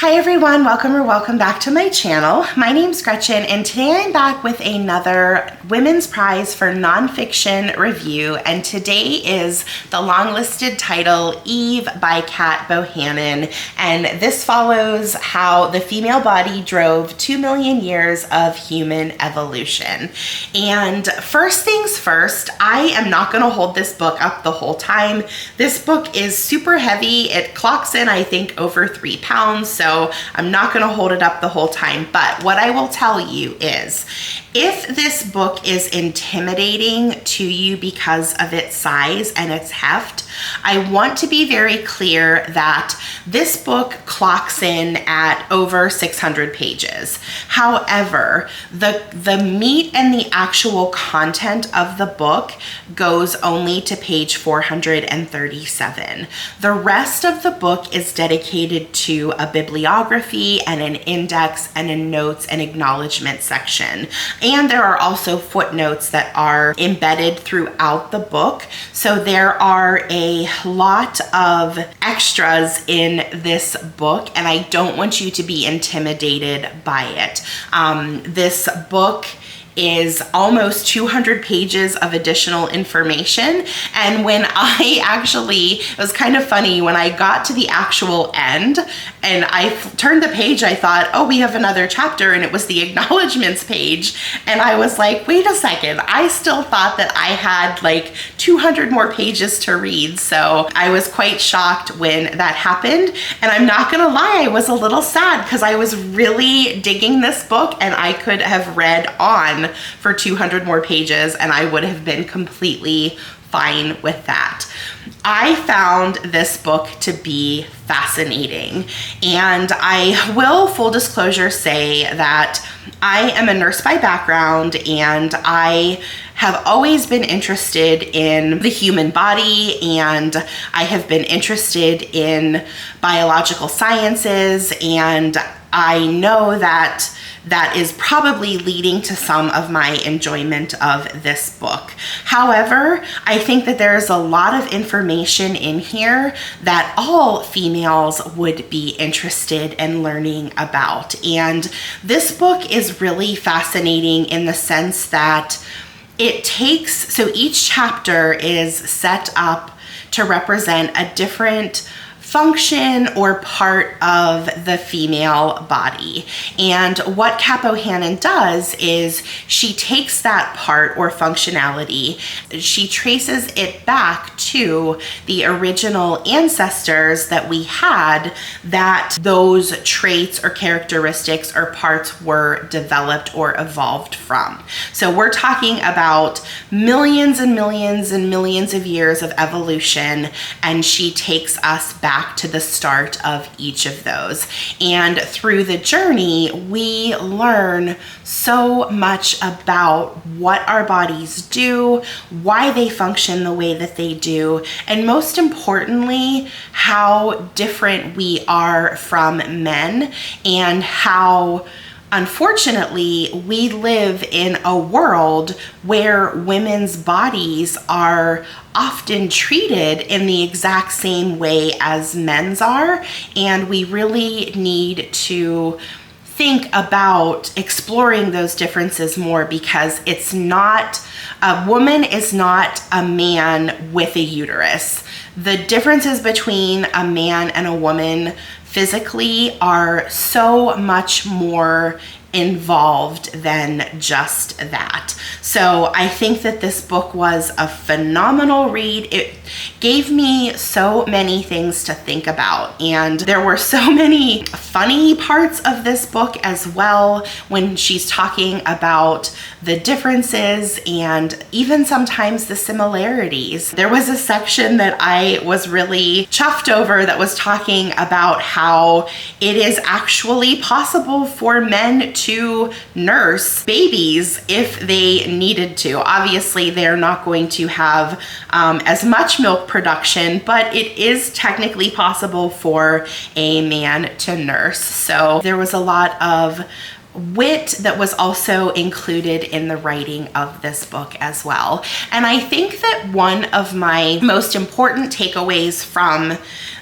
Hi everyone, welcome back to my channel. My name's Gretchen and today I'm back with another Women's Prize for Nonfiction review, and today is the long-listed title Eve by Kat Bohannan, and this follows how the female body drove 2 million years of human evolution. And first things first, I am not going to hold this book up the whole time. This book is super heavy. It clocks in, I think, over 3 pounds, so I'm not going to hold it up the whole time. But what I will tell you is, if this book is intimidating to you because of its size and its heft, I want to be very clear that this book clocks in at over 600 pages. However, the meat and the actual content of the book goes only to page 437. The rest of the book is dedicated to a bibliography and an index and a notes and acknowledgement section. And there are also footnotes that are embedded throughout the book. So there are a lot of extras in this book, and I don't want you to be intimidated by it. This book is almost 200 pages of additional information. And when it was kind of funny, when I got to the actual end and I turned the page, I thought, oh, we have another chapter, and it was the acknowledgements page. And I was like, wait a second, I still thought that I had like 200 more pages to read. So I was quite shocked when that happened. And I'm not gonna lie, I was a little sad because I was really digging this book and I could have read on for 200 more pages and I would have been completely fine with that. I found this book to be fascinating, and I will, full disclosure, say that I am a nurse by background and I have always been interested in the human body, and I have been interested in biological sciences, and I know that that is probably leading to some of my enjoyment of this book. However, I think that there's a lot of information in here that all females would be interested in learning about. And this book is really fascinating in the sense that so each chapter is set up to represent a different function or part of the female body. And what Kat Bohannan does is she takes that part or functionality, she traces it back to the original ancestors that we had, that those traits or characteristics or parts were developed or evolved from. So we're talking about millions and millions and millions of years of evolution, and she takes us back to the start of each of those. And through the journey, we learn so much about what our bodies do, why they function the way that they do, and most importantly, how different we are from men, and how unfortunately, we live in a world where women's bodies are often treated in the exact same way as men's are, and we really need to think about exploring those differences more, because a woman is not a man with a uterus. The differences between a man and a woman physically are so much more involved than just that. So I think that this book was a phenomenal read. It gave me so many things to think about, and there were so many funny parts of this book as well, when she's talking about the differences and even sometimes the similarities. There was a section that I was really chuffed over that was talking about how it is actually possible for men to nurse babies if they needed to. Obviously, they're not going to have as much milk production, but it is technically possible for a man to nurse. So there was a lot of wit that was also included in the writing of this book as well. And I think that one of my most important takeaways from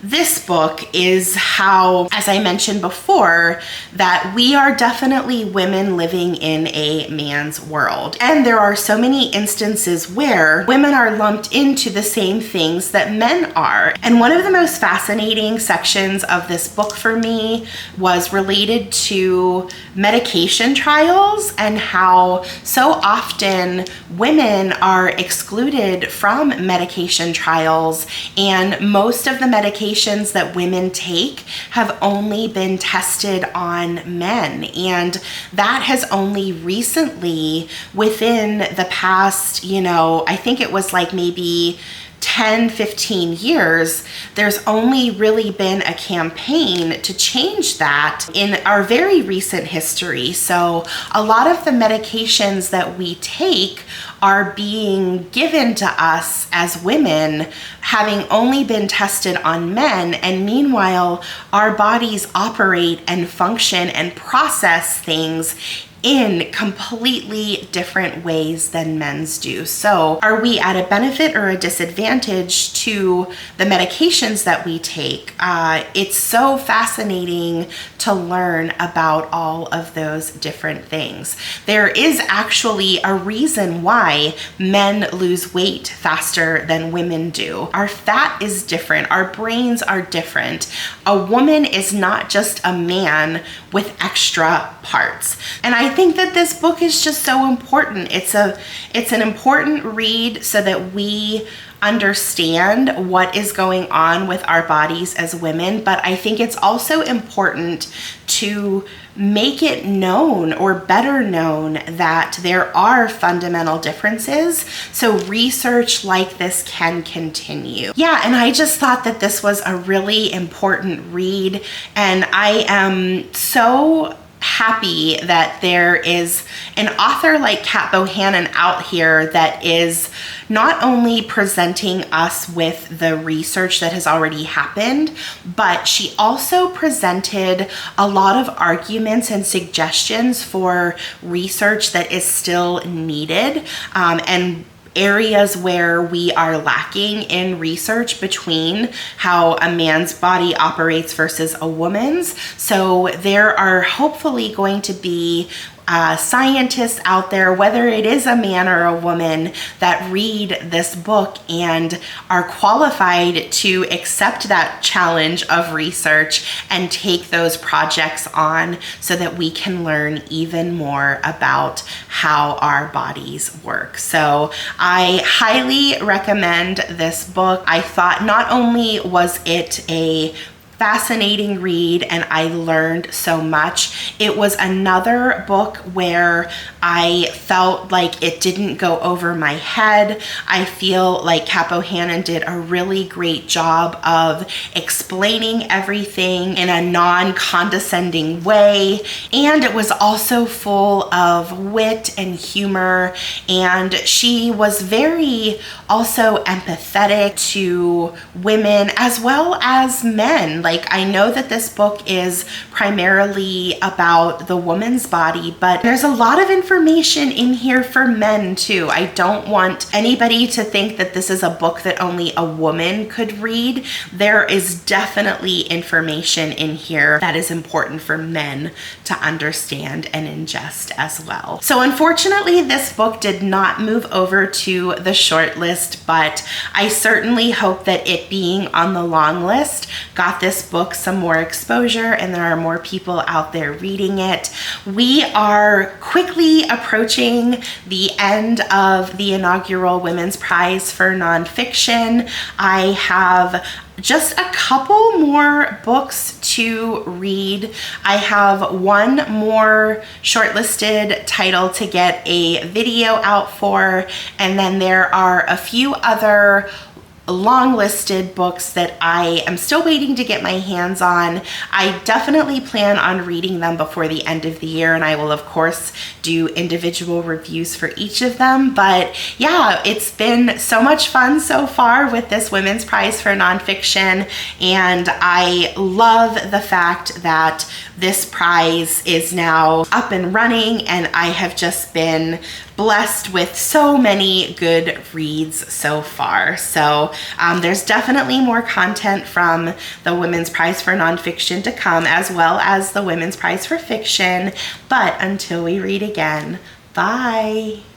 this book is how, as I mentioned before, that we are definitely women living in a man's world. And there are so many instances where women are lumped into the same things that men are. And one of the most fascinating sections of this book for me was related to medication trials and how so often women are excluded from medication trials, and most of the medications that women take have only been tested on men. And that has only recently, within the past, I think it was like maybe 10, 15 years, there's only really been a campaign to change that in our very recent history. So a lot of the medications that we take are being given to us as women, having only been tested on men, and meanwhile, our bodies operate and function and process things in completely different ways than men's do. So are we at a benefit or a disadvantage to the medications that we take? It's so fascinating to learn about all of those different things. There is actually a reason why men lose weight faster than women do. Our fat is different. Our brains are different. A woman is not just a man with extra parts. And I think that this book is just so important. It's an important read so that we understand what is going on with our bodies as women, but I think it's also important to make it known or better known that there are fundamental differences so research like this can continue. Yeah, and I just thought that this was a really important read, and I am so happy that there is an author like Bohannan-A out here that is not only presenting us with the research that has already happened, but she also presented a lot of arguments and suggestions for research that is still needed, and areas where we are lacking in research between how a man's body operates versus a woman's. So there are hopefully going to be scientists out there, whether it is a man or a woman, that read this book and are qualified to accept that challenge of research and take those projects on so that we can learn even more about how our bodies work. So I highly recommend this book. I thought not only was it a fascinating read and I learned so much, it was another book where I felt like it didn't go over my head. I feel like Bohannan did a really great job of explaining everything in a non-condescending way, and it was also full of wit and humor, and she was very also empathetic to women as well as men. Like, I know that this book is primarily about the woman's body, but there's a lot of information in here for men too. I don't want anybody to think that this is a book that only a woman could read. There is definitely information in here that is important for men to understand and ingest as well. So unfortunately, this book did not move over to the short list, but I certainly hope that it being on the long list got this book some more exposure and there are more people out there reading it. We are quickly approaching the end of the inaugural Women's Prize for Nonfiction. I have just a couple more books to read. I have one more shortlisted title to get a video out for, and then there are a few other long listed books that I am still waiting to get my hands on. I definitely plan on reading them before the end of the year, and I will of course do individual reviews for each of them. But yeah, it's been so much fun so far with this Women's Prize for Nonfiction, and I love the fact that this prize is now up and running, and I have just been blessed with so many good reads so far. So there's definitely more content from the Women's Prize for Nonfiction to come, as well as the Women's Prize for Fiction. But until we read again, bye.